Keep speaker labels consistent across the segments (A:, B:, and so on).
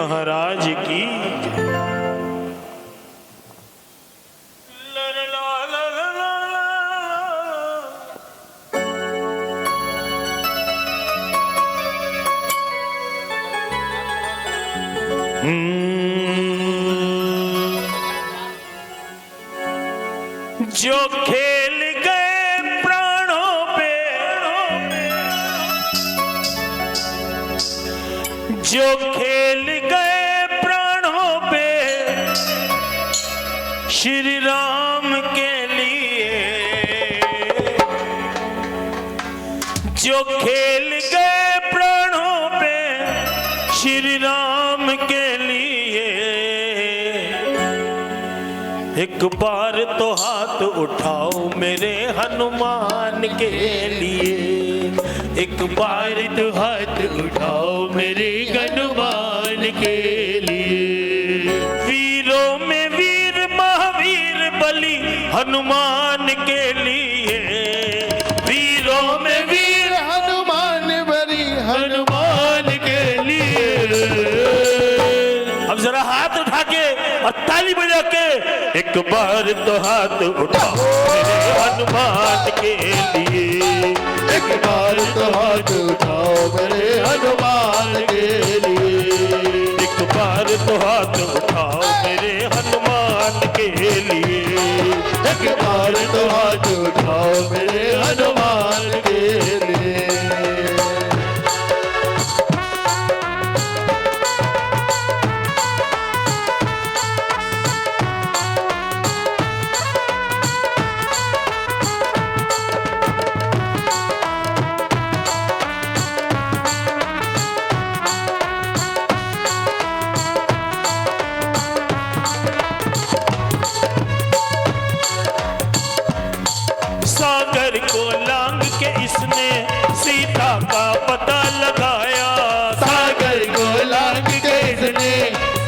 A: महाराज की जो खेल गए प्राणों पे, जो खेल गए प्राणों पे श्री राम के लिए, जो खेल गए प्राणों पे श्री राम के लिए, एक बार तो हाथ उठाओ मेरे हनुमान के लिए, एक बार तो हाथ उठाओ मेरे हनुमान के लिए। वीरों में वीर महावीर बलि हनुमान के लिए, वीरों में वीर हनुमान बलि हनुमान के लिए। अब जरा हाथ उठा के और ताली बजा के एक बार तो हाथ उठाओ मेरे हनुमान के लिए,
B: एक बार तो हाथ उठाओ मेरे हनुमान के लिए,
A: एक बार तो हाथ उठाओ मेरे हनुमान के लिए,
B: एक बार तो हाथ उठाओ मेरे हनुमान के लिए।
A: सागर को लांग के इसने सीता का पता लगाया,
B: सागर को लांग के इसने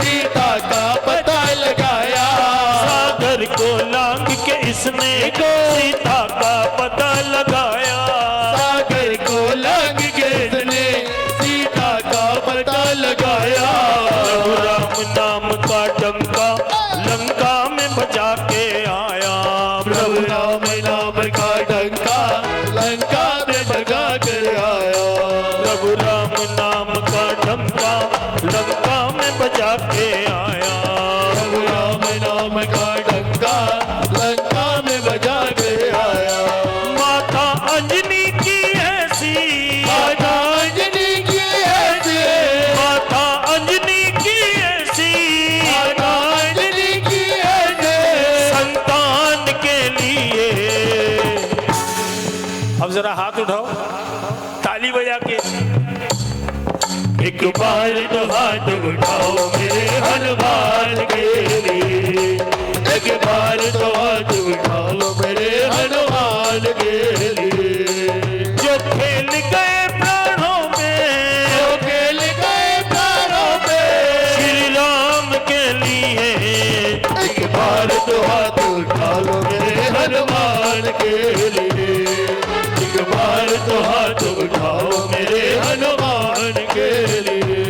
B: सीता का पता लगाया,
A: सागर को लांग के इसने सीता का पता लगाया,
B: सागर को लांग के इसने सीता का पता लगाया।
A: राम नाम का डंका लंका में बजा के आया,
B: प्रभु राम नाम का डंका लंका में बजा कर आया,
A: प्रभु राम नाम का डंका लंका में बजा के आया,
B: प्रभु राम नाम का डंका लंका में बजा कर आया।
A: माता अंजनी की ऐसी,
B: माता अंजनी की ऐसी,
A: माता अंजनी की ऐसी
B: माता अंजनी की ऐसी,
A: संतान के लिए। अब जरा हाथ उठाओ ताली बजा के,
B: एक बार तो हाथ उठाओ मेरे हनुमान के लिए, एक बार तो हाथ उठाओ मेरे हनुमान के लिए,
A: जो खेल गए प्राणों में,
B: जो खेल गए प्राणों पे
A: श्री राम के लिए,
B: एक बार तो हाथ उठा लो मेरे हनुमान के लिए, एक बार तो हाथ उठाओ मेरे हनुमान के लिए।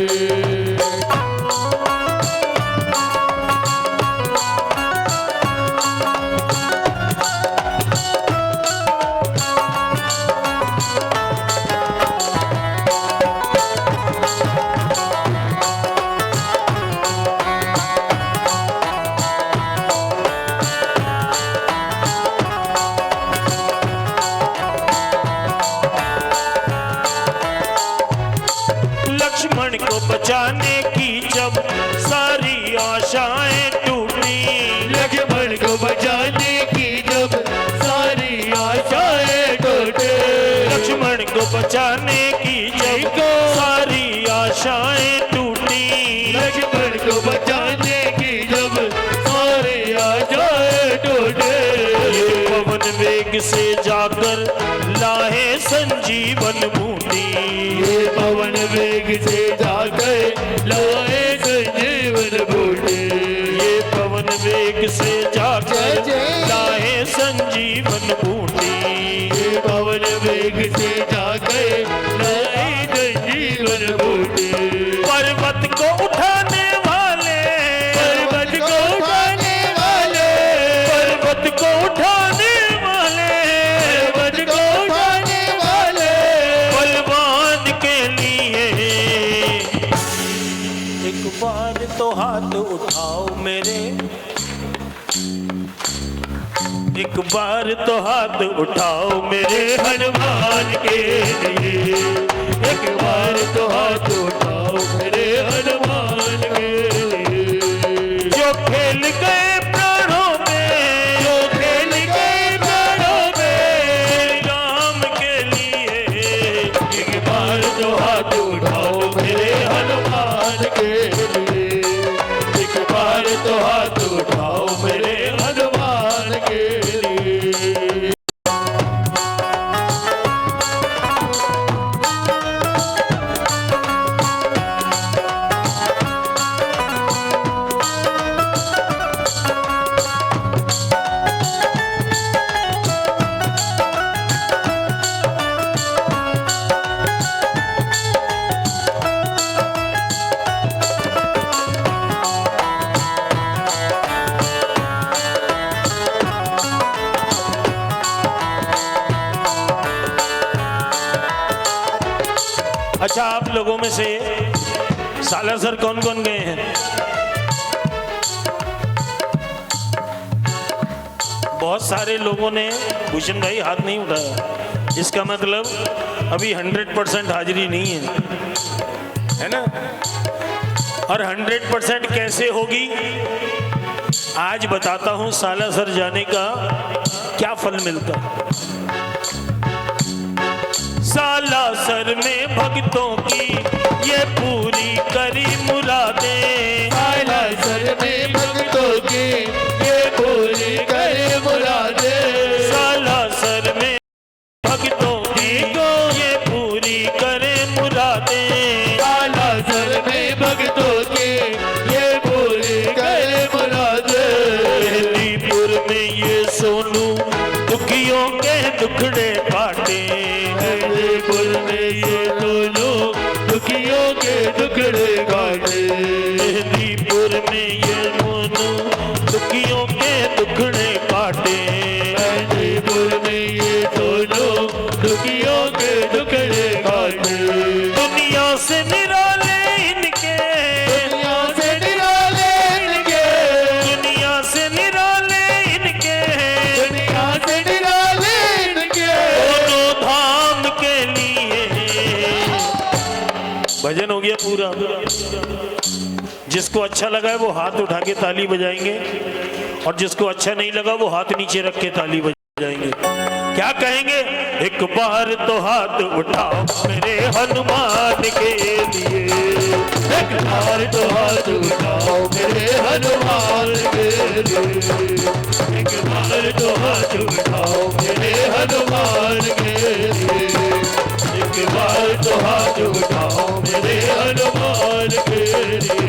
A: लक्ष्मण को बचाने की जब सारी आशाएं टूटी,
B: लक्ष्मण को बचाने की जब सारी आशाएं टूटे,
A: लक्ष्मण को बचाने की जब सारी आशाएं टूटी,
B: लक्ष्मण को बचाने की जब सारी आशाएं टूटे,
A: ये पवन वेग से जाकर लाहे संजीवन बूटी,
B: ये पवन वेग से जाकर लाए संजीवन बूटे,
A: ये पवन वेग से जाकर लाहे संजीवन बूटी,
B: ये पवन वेग से जाकर लाए संजीवन बूटे,
A: पर्वत को उठाने एक बार तो हाथ उठाओ मेरे, एक बार तो हाथ उठाओ मेरे हनुमान के लिए,
B: एक बार तो हाथ उठाओ मेरे हनुमान के लिए।
A: जो खेल गए प्राणों में,
B: जो खेल गए प्राणों में
A: श्री राम के लिए,
B: एक बार तो हाथ उठाओ मेरे हनुमान के लिए। एक बार तो हाथ उठाओ मेरे हनुमान के लिए।
A: अच्छा, आप लोगों में से सालासर कौन कौन गए हैं? बहुत सारे लोगों ने, भूषण भाई हाथ नहीं उठाया, इसका मतलब अभी 100% हाजिरी नहीं है ना? और 100% कैसे होगी आज बताता हूं। सालासर जाने का क्या फल मिलता है। सालासर में भक्तों की ये पूरी करी मुरादें,
B: सालासर में भक्तों की ये पूरी करे मुरादें।
A: सालासर में भक्तों की ये पूरी करे मुरादें,
B: सालासर में भक्तों की ये पूरी करे मुरादें।
A: मेहंदीपुर में ये सोनू दुखियों के दुखड़े काटे,
B: मेहंदीपुर में ये दोनों दुखियों के दुखड़े काटे।
A: मेहंदीपुर में ये मोनू दुखियों के दुखड़े काटे,
B: मेहंदीपुर में ये दोनों दुखियों के दुखड़े काटे।
A: दुनिया से निराले इनके,
B: दुनिया से निराले इनके,
A: दुनिया से निराले इनके,
B: दुनिया से निराले इनके।
A: दोनों धाम के लिए। भजन हो गया पूरा। जिसको अच्छा लगा है वो हाथ उठा के ताली बजाएंगे, और जिसको अच्छा नहीं लगा वो हाथ नीचे रख के ताली बजाएंगे। क्या कहेंगे? एक बार तो हाथ उठाओ मेरे हनुमान के लिए,
B: एक बार तो हाथ उठाओ मेरे हनुमान के लिए। एक बार तो हाथ उठाओ मेरे हनुमान के लिए। एक बार तो हाथ उठाओ मेरे हनुमान के लिए।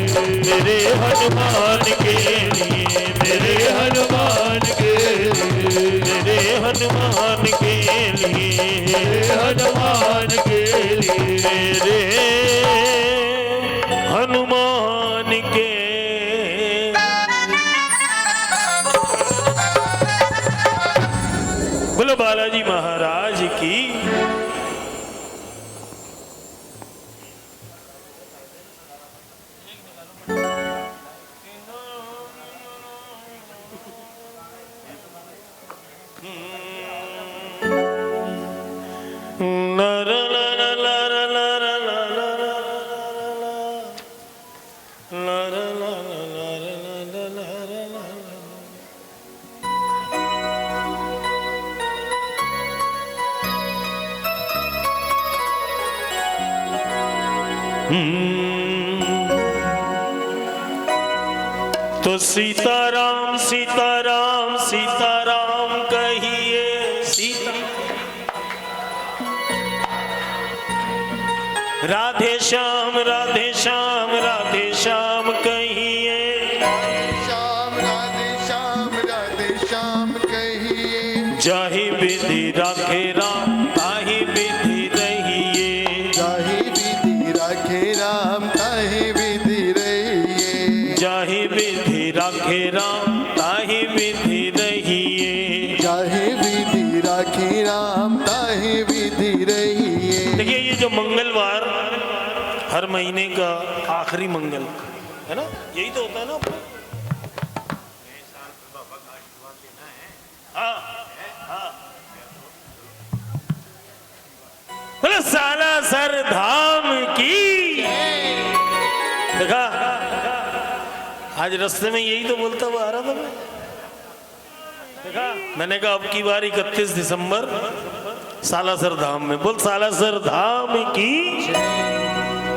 A: मेरे हनुमान के लिए,
B: मेरे हनुमान के लिए।
A: मेरे हनुमान के लिए,
B: मेरे हनुमान के लिए।
A: मेरे हनुमान के। बोलो बालाजी महाराज की। तो सीताराम सीताराम सीताराम कहिए, सीता राधे श्याम राधे श्याम राधे श्याम कहिए,
C: श्याम राधे श्याम राधे श्याम कहिए।
A: जाहि विधि राखे राम ताहि विधि रहिए,
C: जाहि विधि राखे राम ताहि विधि रहिए।
A: जाहि विधि राखे राम ताहि विधि रहिए।
C: जाहि विधि राखे राम ताहि विधि रहिए।
A: देखिए, ये जो मंगलवार हर महीने का आखिरी मंगल, है ना, यही तो होता है ना अपना। हाँ हाँ, बोलो सालासर धाम की। देखा, आज रास्ते में यही तो बोलता हुआ आ रहा था मैं। देखा, मैंने कहा अब की बार 31 दिसंबर सालासर धाम में, बोल सालासर धाम की।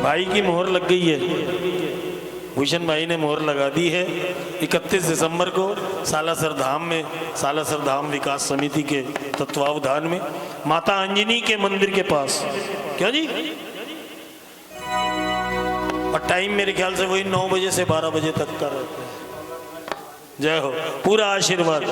A: भाई की मोहर लग गई है, भूषण भाई ने मोहर लगा दी है 31 दिसंबर को सालासर धाम में, सालासर धाम विकास समिति के तत्वावधान में, माता अंजनी के मंदिर के पास। क्या जी? और टाइम मेरे ख्याल से वही 9 बजे से 12 बजे तक का रहता है। जय हो, पूरा आशीर्वाद।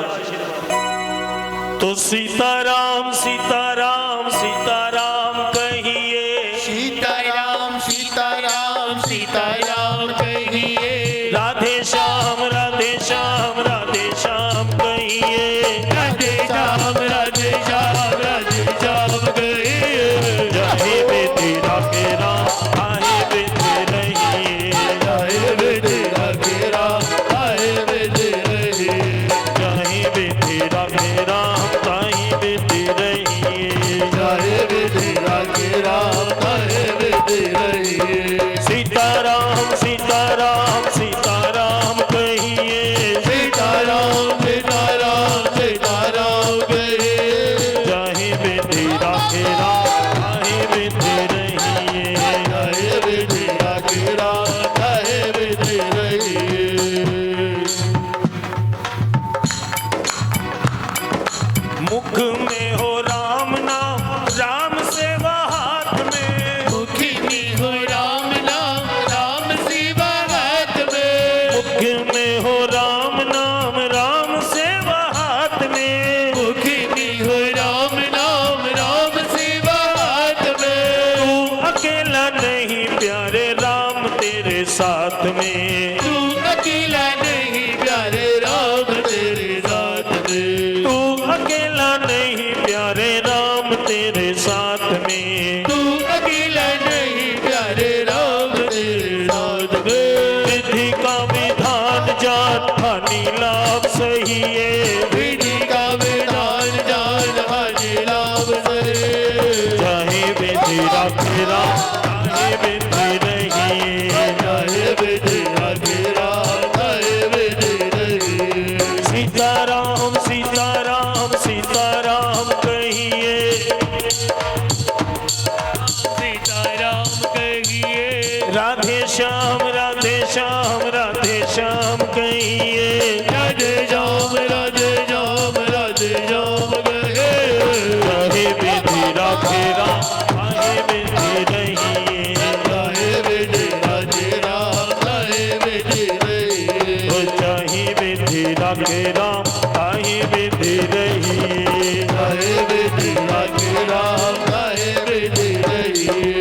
A: तो सीताराम सीताराम सीताराम कहिए,
B: सीताराम सीताराम सीताराम कहिए,
A: राधे श्याम राधे श्याम राधे श्याम कहिए,
B: राधे श्याम राधे श्याम राधे श्याम कहिए,
A: जय बेटी राखे राम आए बेटे रहिए,
B: जय बेटे राखे राम आए बेटे रहिए,
A: जय बेटी राखे राम ताई बेटे रहिए,
B: जय बेटे राखे राम आए बेटे रहिए,
A: सीताराम सीताराम सीताराम कहिए,
B: सीताराम सीताराम सीताराम कहिए,
A: जय बेटी राखे राम आए बेटे रहिए,
B: जय बेटे राखे राम आए बेटे रहिए।
A: मुख में हो राम नाम, राम सेवा हाथ में,
B: मुखी में हो राम नाम, राम सेवा हाथ में,
A: मुख में हो राम नाम, राम सेवा हाथ में,
B: मुखी में हो राम नाम, राम सेवा हाथ में,
A: तू अकेला नहीं प्यारे राम तेरे साथ में,
B: तू अकेला नहीं प्यारे राम तेरे साथ में,
A: तू अकेला नहीं प्यारे राम तेरे साथ में,
B: तू अकेला नहीं प्यारे राम तेरे साथ में,
A: विधि का विधान जान हानि लाभ सही है,
B: विधि का विधान जान हानि लाभ सहे,
A: चाहे विधि राखे राम चाहे विधि नहीं,
B: चाहे विधि राखे राम चाहे विधि रहिए,
A: सीताराम सीताराम सीताराम कहिए,
B: सीताराम कहिए,
A: राधे श्याम राधे श्याम राधे श्याम कहिए,
B: राधे श्याम राधे श्याम राधे श्याम कहिए,
A: चाहे विधि राखे राम चाहे विधि नहीं,
B: चाहे विधि राखे राम चाहे विधि रहिए,
A: चाहे विधि राखे राम चाहे विधि नहीं,
B: चाहे विधि राखे राम चाहे विधि रहिए।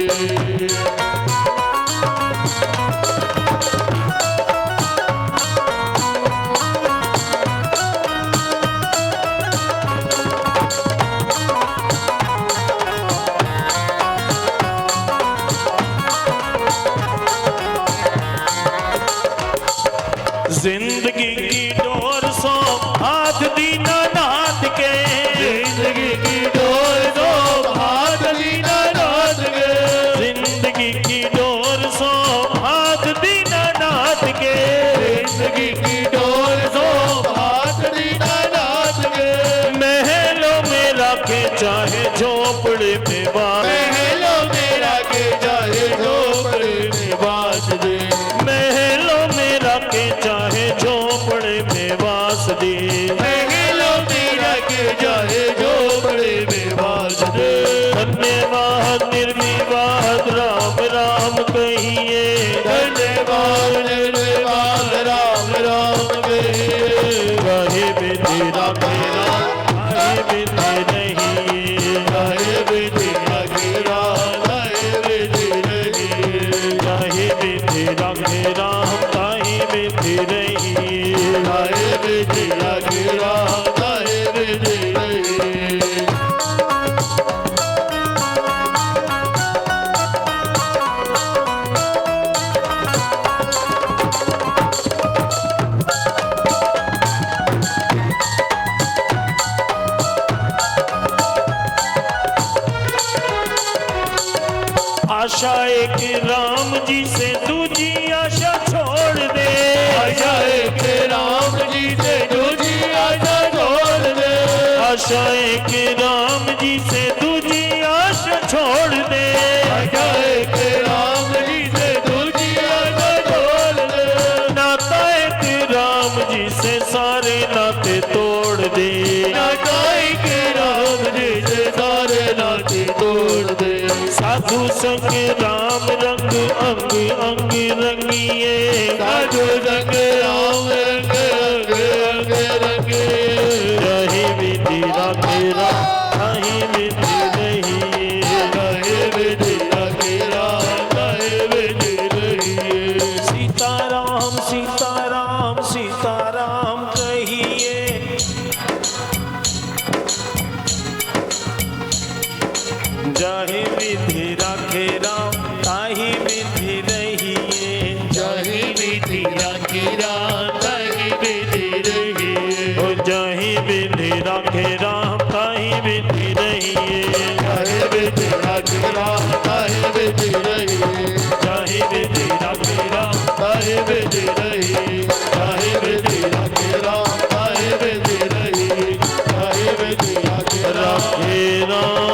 A: जिंदगी की डोर सो हाथ दीना नाथ के,
B: जिंदगी की डोर दो हाथ दीना नाथ के,
A: जिंदगी की डोर सो हाथ दीना नाथ के,
B: जिंदगी की डोर दो हाथ दीना नाथ के,
A: महलों में रखे चाहे झोपड़े में बास,
B: महलों में रखे चाहे झोपड़े में बास दे,
A: महलों में रखे चाहे झोपड़े में वास दे,
B: महलों में रखे चाहे झोपड़े में बास दे,
A: धन्यवाद निर्विवाद राम राम कहिए,
B: धन्यवाद धन्यवाद राम राम कहिए,
A: चाहे विधि राखे राम चाहे विधि नहीं,
B: चाहे विधि राखे राम चाहे विधि रहिए,
A: चाहे विधि राखे राम चाहे विधि नहीं,
B: चाहे विधि राखे राम चाहे विधि रहिए।
A: से सारे नाते तोड़ दे,
B: नाटाई के राम जी से सारे नाते तोड़ दे।
A: साधु संग राम रंग अंग अंग रंगिए,
B: साधु संग राम रंग अंग अंग रंगिए।
A: रही विधि राखे राम ताहि विधि रहिए,
B: कहे विधि राखे राम कहे विधि रहिए।
A: सीताराम सीताराम सीताराम कहिए, जाहि विधि राखे राम ताहि विधि रहिए,
B: जाहि विधि राखे राम ताहि विधि रहिए।
A: ओ जाहि विधि राखे राम ताहि विधि रहिए,
B: कहे विधि राखे राम ताहि विधि रहिए।
A: जाहि विधि राखे राम
B: ताहि विधि रहिए। ताहि विधि राखे राम ताहि विधि रहिए। ताहि विधि राखे राम
A: राखे राम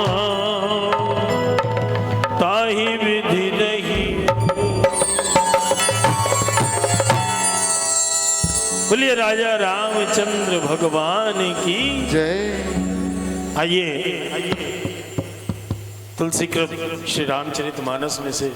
A: ताहि विधि रहिए। बोलिए राजा रामचंद्र भगवान की।
C: जय।
A: आइए तुलसी कृत श्री रामचरितमानस में से